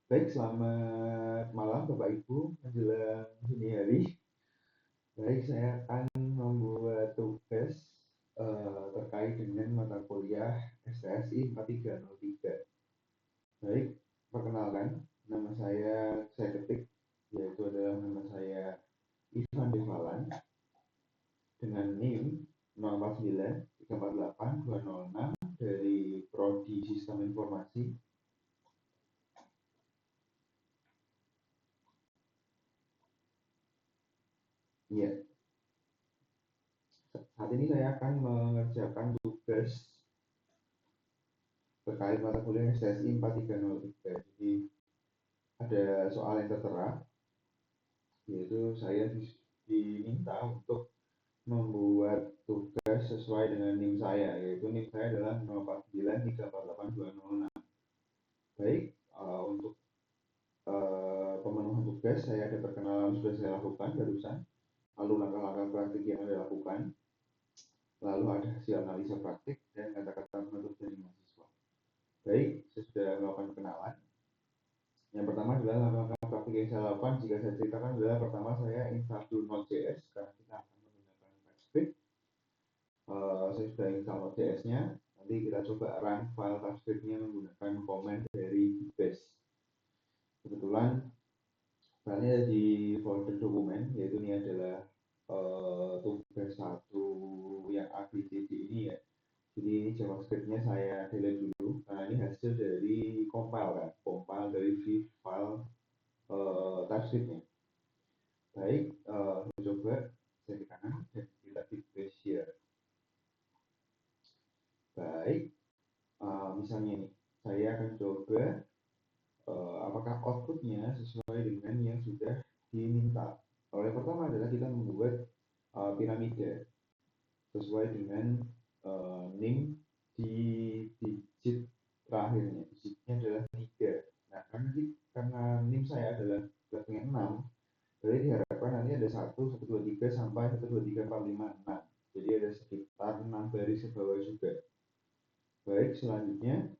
Baik, selamat malam Bapak Ibu menjelang dini hari. Baik, saya akan membuat tugas terkait dengan mata kuliah STSI 4303. Baik, perkenalkan, nama saya ketik, yaitu adalah nama saya Ivan Devalan dengan NIM 0493482006 dari Prodi Sistem Informasi. Ya, saat ini saya akan mengerjakan tugas terkait mata kuliah STSI 4303. Jadi ada soal yang tertera, yaitu saya diminta untuk membuat tugas sesuai dengan NIM saya, yaitu NIM saya adalah 0493482006. Baik, untuk pemenuhan tugas saya ada perkenalan sudah saya lakukan barusan, lalu langkah-langkah praktik yang Anda lakukan, lalu ada hasil analisa praktik dan kata-kata penutup dari mahasiswa. Baik, saya sudah melakukan perkenalan. Yang pertama adalah langkah-langkah praktik yang saya lakukan jika saya ceritakan adalah pertama saya install Node.js karena kita akan menggunakan TypeScript. Saya sudah install Node.js-nya. Nanti kita coba run file TypeScript-nya menggunakan command dari bash. Kebetulan filenya ada di folder dokumen, yaitu ini adalah tugas satu yang ABCD ini ya. Jadi ini JavaScript-nya saya delete dulu karena ini hasil dari compile kan, compile dari file TypeScript-nya. Baik, saya coba saya di kanan dan kita klik share. Baik, misalnya ini saya akan coba apakah outputnya sesuai dengan yang sudah diminta. Kalau yang pertama adalah kita membuat piramida sesuai dengan NIM di digit terakhirnya. Digitnya adalah 3. Nah, karena NIM saya adalah belakangnya 6, jadi diharapkan nanti ada 1, 1, 2, 3 sampai 1, 2, 3, 4, 5, 6. Jadi ada sekitar 6 baris ke bawah juga. Baik, selanjutnya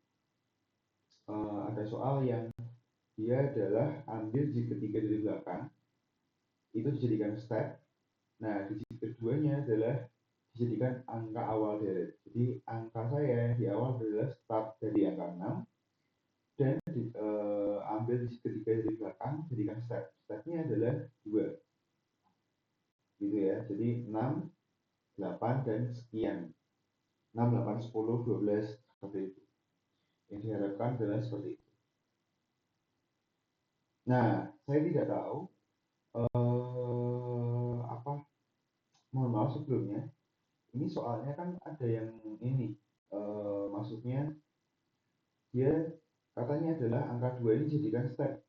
ada soal yang dia adalah ambil jig ketiga dari belakang, itu dijadikan step. Nah, digit keduanya adalah dijadikan angka awal deret. Jadi angka saya di awal adalah start dari angka 6 dan ambil digit ketiga dari belakang jadikan step. Stepnya adalah 2. Gitu ya. Jadi 6, 8 dan sekian. 6, 8, 10, 12 seperti itu. Yang diharapkan adalah seperti itu. Nah, saya tidak tahu apa, mohon maaf sebelumnya. Ini soalnya kan ada yang ini, maksudnya dia katanya adalah angka 2 ini jadikan step.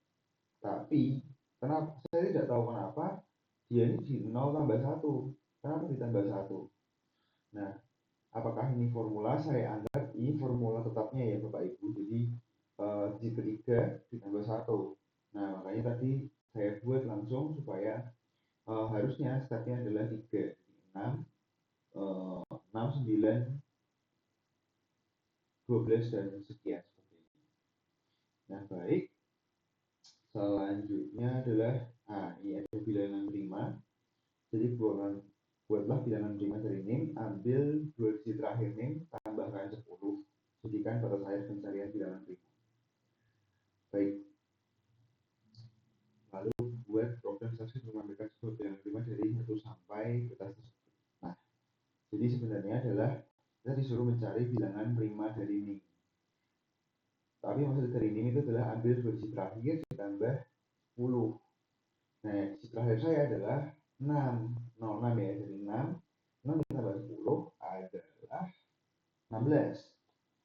Tapi kenapa saya tidak tahu kenapa dia ini di 0 tambah 1. Kenapa ditambah 1? Nah, apakah ini formula? Saya anggap ini formula tetapnya ya Bapak Ibu. Jadi digit ketiga ditambah 1. Nah, makanya tadi saya buat langsung supaya harusnya stepnya adalah 3. 6, 6, 9, 12 dan sekian seperti ini. Nah, baik. Selanjutnya adalah ini ada bilangan prima. Jadi buatlah bilangan prima dari NIM, ambil 2 digit terakhir NIM, tambahkan 10, jadikan batas akhir pencarian bilangan prima. Baik. Lalu buat program stasiun mengambilkan sebuah bilangan prima dari 1 sampai batas tersebut. Nah, jadi sebenarnya adalah kita disuruh mencari bilangan prima dari NIM. Tapi maksud dari NIM itu adalah ambil 2 digit terakhir ditambah 10. Nah, digit terakhir saya adalah 6. 06 ya, jadi 6. 6 ditambah 10 adalah 16.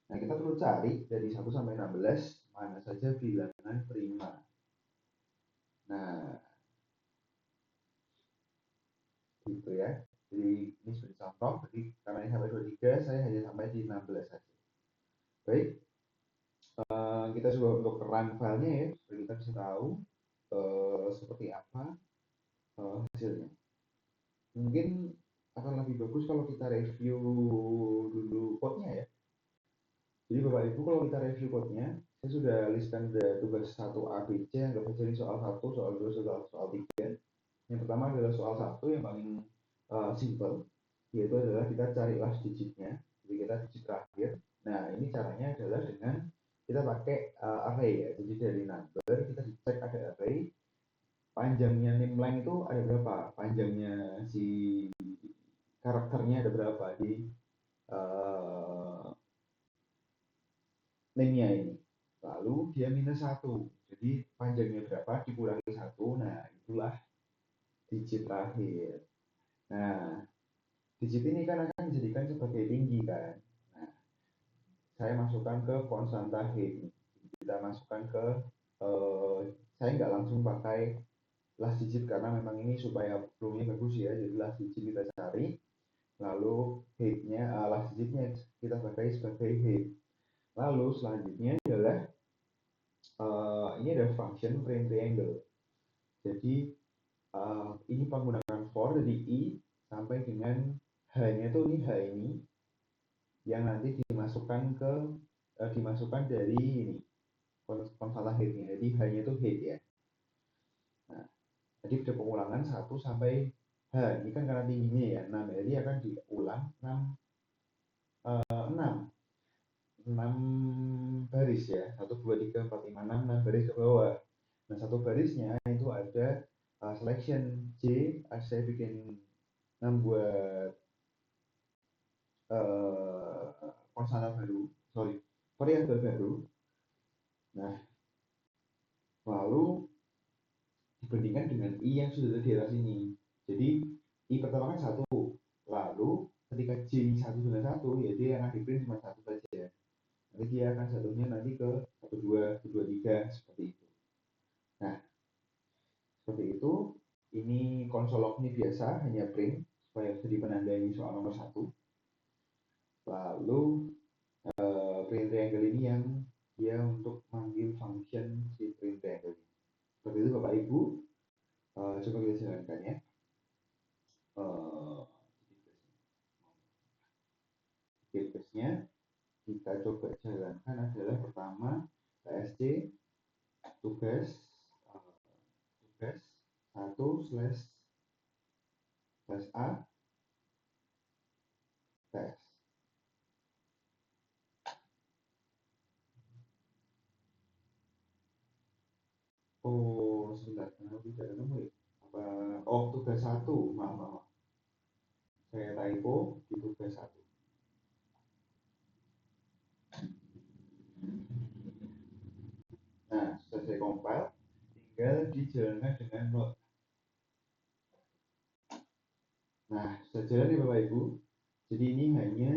Nah, kita perlu cari dari 1 sampai 16 mana saja bilangan prima. Nah, gitu ya. Jadi ini sebagai contoh, jadi karena ini sampai 23, saya hanya sampai di 16 saja. Baik, kita coba untuk run filenya ya, supaya kita bisa tahu seperti apa hasilnya. Mungkin akan lebih bagus kalau kita review dulu code-nya ya. Jadi Bapak Ibu kalau kita review code-nya, saya sudah listkan ada tugas 1 A, B, C, anggap saja ini soal 1, soal 2, soal 3. Yang pertama adalah soal 1 yang paling simple, yaitu adalah kita cari last digitnya, jadi kita digit terakhir. Nah, ini caranya adalah dengan kita pakai array ya, jadi dari number kita dicek ada array, panjangnya nameline itu ada berapa, panjangnya si karakternya ada berapa di uh, name-nya ini. Lalu dia minus 1. Jadi panjangnya berapa dikurangi 1. Nah, itulah digit terakhir. Nah, digit ini kan akan dijadikan sebagai tinggi kan. Nah, saya masukkan ke konstanta head. Kita masukkan ke saya nggak langsung pakai last digit karena memang ini supaya flow-nya bagus ya. Jadi last digit kita cari, lalu head-nya last digitnya kita pakai sebagai head. Lalu selanjutnya adalah ini ada function print triangle. Jadi ini penggunaan for dari i sampai dengan h-nya tuh ini h ini yang nanti dimasukkan dari ini konstanta head-nya. Jadi h-nya itu head ya. Nah, jadi ada pengulangan 1 sampai h. Ini kan karena tingginya ya 6. Jadi akan diulang 6 baris ya. 1 2 3 4 5 6 baris ke bawah. Nah, satu barisnya itu ada selection J, saya bikin membuat konstanta baru, variabel baru. Nah, lalu dibandingkan dengan i yang sudah ada di atas ini. Jadi i pertama kan 1, lalu ketika j 1 dengan 1 ya dia akan di print cuma 1 saja. Nanti dia akan jatuhnya nanti ke 1 2 2 3 seperti itu. Nah, seperti itu. Ini konsol log-nya biasa, hanya print supaya bisa dipenandai soal nomor 1. Lalu print triangle ini yang dia untuk manggil function si print triangle. Seperti itu Bapak Ibu. Coba kita jalankan ya. Tugasnya kita coba jalankan adalah pertama PSC tugas 1/A tes. Oh, sebentar, kenapa tidak ketemu ya? Tugas 1, maaf. Saya typo di tugas 1. Nah, sudah saya compile, tinggal dijalankan dengan note. Nah, sudah jalan ya Bapak Ibu. Jadi ini hanya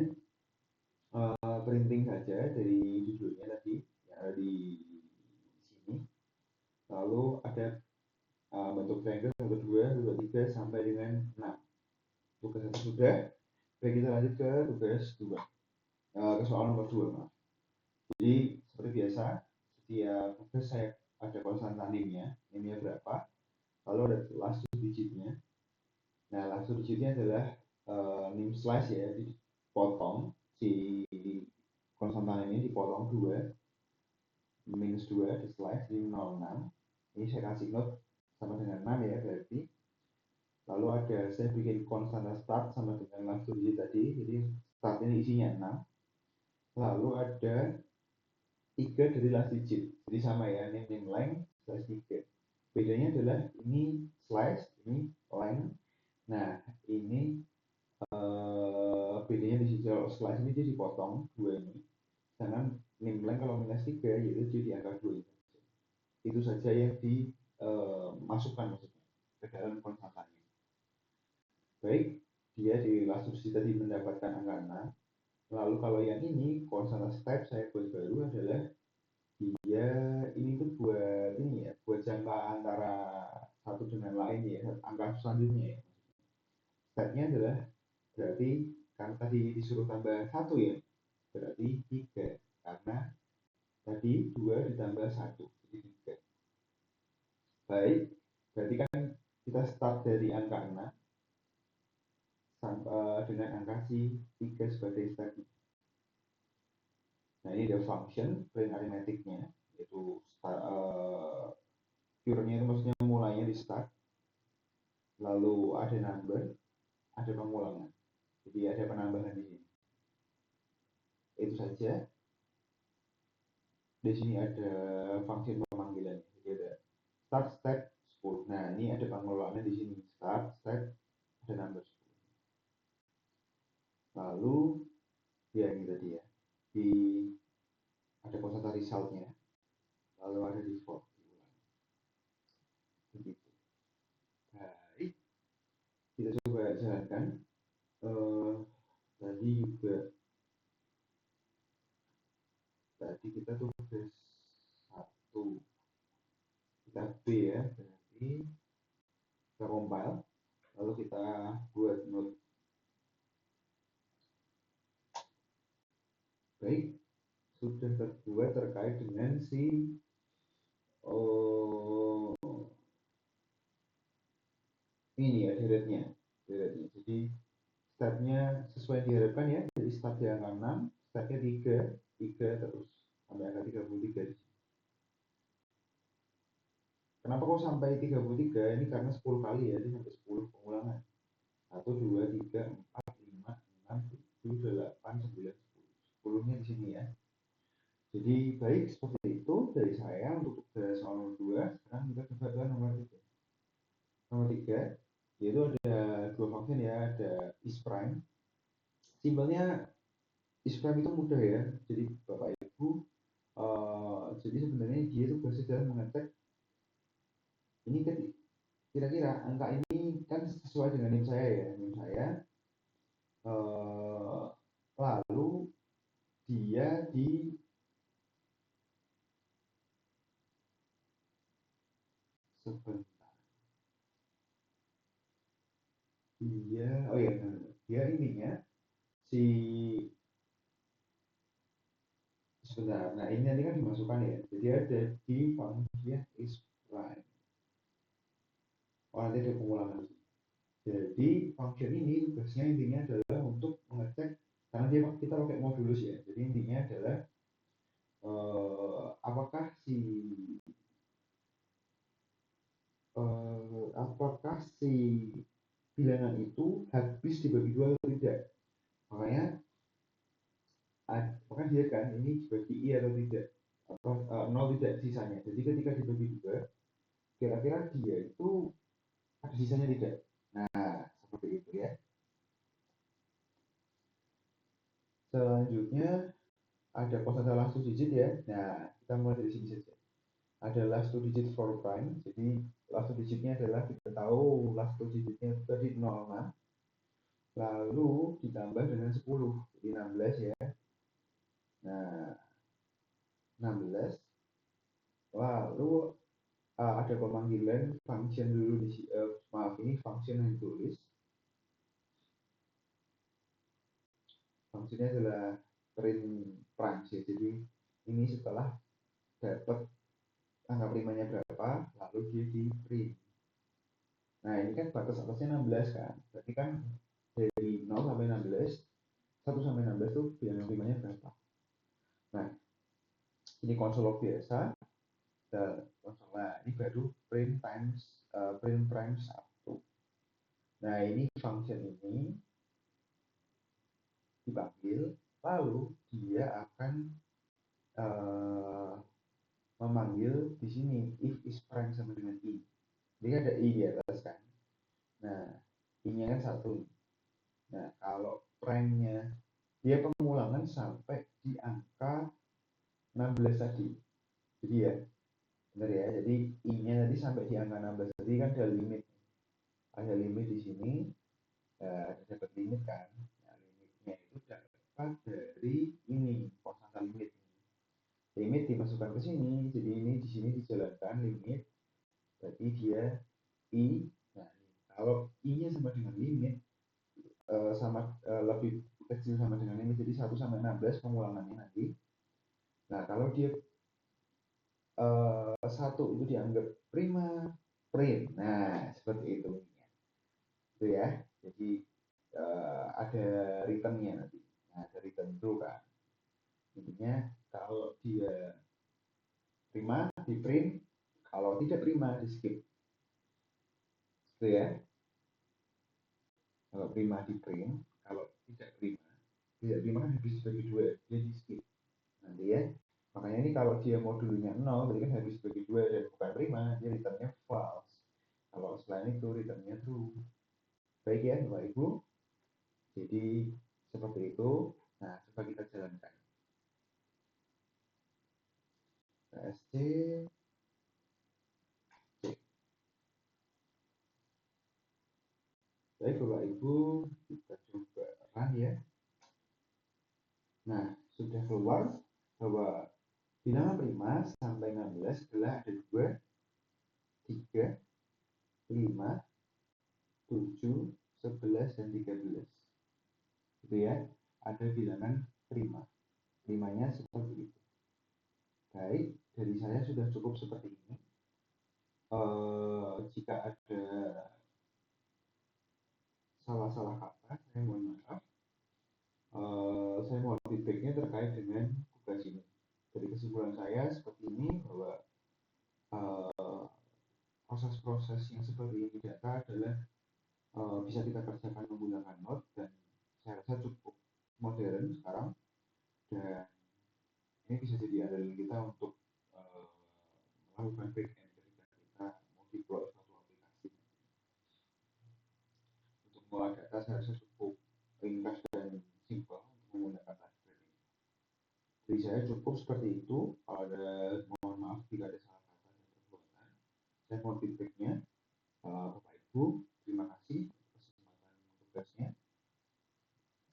printing saja dari judulnya tadi yang ada di sini. Lalu ada bentuk triangle 1 2 3 sampai dengan 6. Tugas 1 sudah. Baik, kita lanjut ke tugas 2. Ke soal nomor 2, maaf. Jadi seperti biasa, setiap tugas saya ada konstanta name-nya berapa, lalu ada last digitnya. Nah, last digitnya adalah name slice ya, dipotong si konstanta ini dipotong 2 minus 2 di slice di 06. Ini saya kasih note sama dengan 6 ya berarti. Lalu ada saya bikin konstanta start sama dengan last digit tadi, jadi start ini isinya 6. Lalu ada 3 dari last digit, jadi sama ya, name line slash 3. Bedanya adalah ini slash, ini line. Nah, ini bedanya di sisi slash ini dia dipotong 2 ini. Sedangkan name line kalau minus 3 yaitu dia di angka 2 ini. Itu saja yang dimasukkan maksudnya ke dalam konstantanya. Baik, dia di last digit tadi mendapatkan angka 6. Lalu kalau yang ini konstanta step saya buat baru adalah dia ini tuh buat ini ya, buat jangka antara satu dengan lain ya, angka selanjutnya ya. Stepnya adalah berarti karena tadi disuruh tambah 1 ya, berarti 3 karena tadi 2 ditambah 1 jadi 3. Baik, berarti kan kita start dari angka 6 sampai dengan angka si 3 sebagai stepnya. Nah, ini ada function print arithmeticnya, yaitu pure-nya itu maksudnya mulainya di start, lalu ada number, ada pengulangan. Jadi ada penambahan di sini. Itu saja. Di sini ada function pemanggilan. Jadi ada start step 10. Nah, ini ada pengelolaannya di sini. Start step ada number 10. Lalu ya ini tadi ya. Di ada kosata resultnya. Lalu ada default. Begitu. Baik, kita coba jalankan. Tadi juga tadi kita tugas satu, kita B ya, berarti kita compile, lalu kita buat note. Baik, sudah terbuat terkait dengan si oh, ini ya deretnya. Jadi stepnya sesuai diharapkan ya, jadi start di angka 6, stepnya 3, 3 terus sampai angka 33 di sini. Kenapa kok sampai 33? Ini karena 10 kali ya, jadi sampai 10 pengulangan. 1, 2, 3, 4, 5, 6, 7, 8, 9, 10. 10-nya di sini ya. Jadi baik seperti itu dari saya untuk tugas nomor 2. Sekarang kita coba ke nomor 3. Nomor 3 yaitu ada dua function ya, ada is prime. Simpelnya is prime itu mudah ya. Jadi Bapak Ibu jadi sebenarnya dia itu berhasil dalam mengecek ini kira-kira angka ini kan sesuai dengan NIM saya ya. NIM saya uh, lalu dia di sebentar dia oh ya dia ininya si sebentar. Nah, ini nanti kan dimasukkan ya. Jadi ada di function is prime. Oh, nanti ada pengulangan. Jadi function ini tugasnya intinya adalah untuk mengecek karena dia kita pakai modulus ya. Jadi intinya adalah apakah si bilangan itu habis dibagi dua atau tidak. Makanya apakah dia kan ini dibagi i atau tidak atau nol tidak sisanya. Jadi ketika dibagi dua, kira-kira dia itu ada sisanya tidak. Nah, seperti itu ya. Selanjutnya ada kosakata last two digit ya. Nah, kita mulai dari sini saja. Ada last two digit for prime. Jadi last two digitnya adalah kita tahu last two digitnya tadi 06, lalu ditambah dengan 10, jadi 16 ya. Nah, 16 lalu ada pemanggilan function dulu di maaf ini function yang ditulis. Fungsinya adalah print prime ya. Jadi ini setelah dapat angka primanya berapa, lalu dia di print. Nah, ini kan batas atasnya 16 kan. Berarti kan dari 0 sampai 16, 1 sampai 16 tuh bilangan primanya berapa. Nah, ini konsol log biasa. Dan konsol, nah, ini baru print times print prime 1. Nah, ini function ini dipanggil, lalu dia akan uh, memanggil di sini if is prime sama dengan i. Jadi ada i di atas kan. Nah, i-nya kan 1. Nah, kalau prime-nya dia pengulangan sampai di angka 16 tadi. Jadi ya, benar ya. Jadi i-nya tadi sampai di angka 16 tadi kan ada limit. Ada limit di sini, ada dapat limit kan. Nah, limitnya itu dapat dari ini, konstan limit. Limit dimasukkan ke sini, jadi ini di sini dijalankan limit. Berarti dia i. Nah, kalau i-nya sama dengan limit, lebih kecil sama dengan ini, jadi 1 sampai 16 pengulangannya nanti. Nah, kalau dia satu itu dianggap prima print. Nah, seperti itu. Itu ya. Jadi ada returnnya nanti. Nah, ada return itu kan. Intinya kalau dia prima di print, kalau tidak prima di skip. Itu ya. Kalau prima di print, kalau tidak prima kan habis bagi dua, dia di skip. Nanti ya. Makanya ini kalau dia modulnya 0, berarti kan habis bagi dua dan bukan prima, dia returnnya false. Kalau selain itu returnnya true. Baik ya Bapak Ibu. Jadi seperti itu. Nah, coba kita jalankan. PSC cek. Baik Bapak Ibu, kita coba run ya. Nah, sudah keluar bahwa bilangan prima sampai 16 adalah ada 2, 3, 5, 7, 11, dan 13. Itu ya, ada bilangan prima. Primanya seperti itu. Baik, dari saya sudah cukup seperti ini. Jika ada salah-salah kata, saya mohon maaf. Saya mohon feedbacknya terkait dengan tugas ini. Dari kesimpulan saya seperti ini bahwa proses-proses yang seperti ini data adalah bisa kita kerjakan menggunakan Node dan saya rasa cukup modern sekarang dan ini bisa jadi andalan kita untuk uh, melakukan backend ketika kita mau deploy suatu aplikasi. Untuk mengolah data saya rasa cukup ringkas dan simpel untuk menggunakan Node. Jadi saya cukup seperti itu. Kalau ada, mohon maaf jika ada salah kata dan perbuatan. Saya mohon feedbacknya. Bapak Ibu, terima kasih atas kesempatan tugasnya.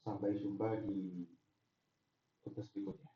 Sampai jumpa di tugas berikutnya.